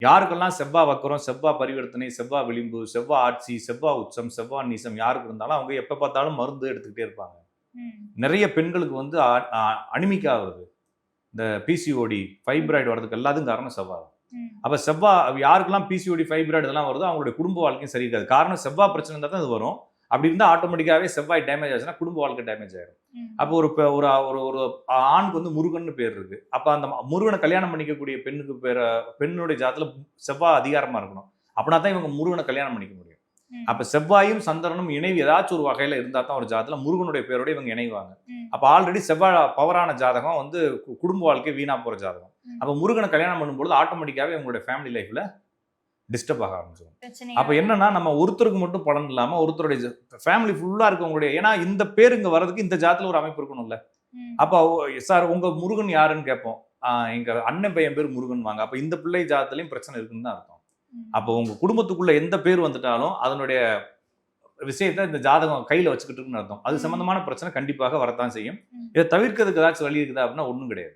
யாருக்கெல்லாம் செவ்வா வக்கரம், செவ்வா பரிவர்த்தனை, செவ்வா விளிம்பு, செவ்வா ஆட்சி, செவ்வா உச்சம், செவ்வா நீசம் யாருக்கு இருந்தாலும் அவங்க எப்ப பார்த்தாலும் மருந்து எடுத்துக்கிட்டே இருப்பாங்க. நிறைய பெண்களுக்கு வந்து அனிமிக்கா வருது. இந்த பிசிஓடி, ஃபைப்ராய்டு வரதுக்கு எல்லாத்துக்கும் காரணம் செவ்வா தான். அப்ப செவ்வா யாருக்கெல்லாம் பிசிஓடி, ஃபைப்ராய்டு இதெல்லாம் வருதோ அவங்களுடைய குடும்ப வாழ்க்கையும் சரி இருக்காது. காரணம் செவ்வா பிரச்சனை இருந்தா தான் இது வரும். அப்படி இருந்தா ஆட்டோமேட்டிக்காவே செவ்வாய் டேமேஜ் ஆச்சுன்னா குடும்ப வாழ்க்கை டேமேஜ் ஆயிடும். அப்போ ஒரு ஒரு ஒரு ஆணுக்கு வந்து முருகன்னு பேர் இருக்கு. அப்ப அந்த முருகனை கல்யாணம் பண்ணிக்கக்கூடிய பெண்ணுக்கு பெண்ணுடைய ஜாதத்துல செவ்வாய் அதிகாரமா இருக்கணும். அப்படின்னா தான் இவங்க முருகனை கல்யாணம் பண்ணிக்க முடியும். அப்ப செவ்வாயும் சந்திரனும் இணைவு ஏதாச்சும் ஒரு வகையில இருந்தா தான் ஒரு ஜாதத்துல முருகனுடைய பேரோட இவங்க இணைவாங்க. அப்ப ஆல்ரெடி செவ்வாய் பவரான ஜாதகம் வந்து குடும்ப வாழ்க்கை வீணா போற ஜாதகம். அப்ப முருகனை கல்யாணம் பண்ணும்போது ஆட்டோமேட்டிக்காவே உங்களுடைய ஃபேமிலி லைஃப்ல டிஸ்டர்ப் ஆக ஆரம்பிச்சிடும். அப்ப என்னன்னா நம்ம ஒருத்தருக்கு மட்டும் பலன் இல்லாம ஒருத்தருடைய ஃபேமிலி ஃபுல்லா இருக்கவங்களுடைய, ஏன்னா இந்த பேர் இங்க வர்றதுக்கு இந்த ஜாதத்துல ஒரு அமைப்பு இருக்கணும்ல. அப்ப சார் உங்க முருகன் யாருன்னு கேட்போம். எங்க அண்ணன் பையன் பேர் முருகன் வாங்க. அப்ப இந்த பிள்ளை ஜாதத்திலையும் பிரச்சனை இருக்குன்னு தான் அர்த்தம். அப்ப உங்க குடும்பத்துக்குள்ள எந்த பேர் வந்துட்டாலும் அதனுடைய விஷயத்தை இந்த ஜாதகம் கையில வச்சுக்கிட்டு இருக்குன்னு அர்த்தம். அது சம்பந்தமான பிரச்சனை கண்டிப்பாக வரத்தான் செய்யும். இதை தவிர்க்கிறதுக்கு ஏதாச்சும் வழி இருக்குதா அப்படின்னா ஒண்ணும் கிடையாது.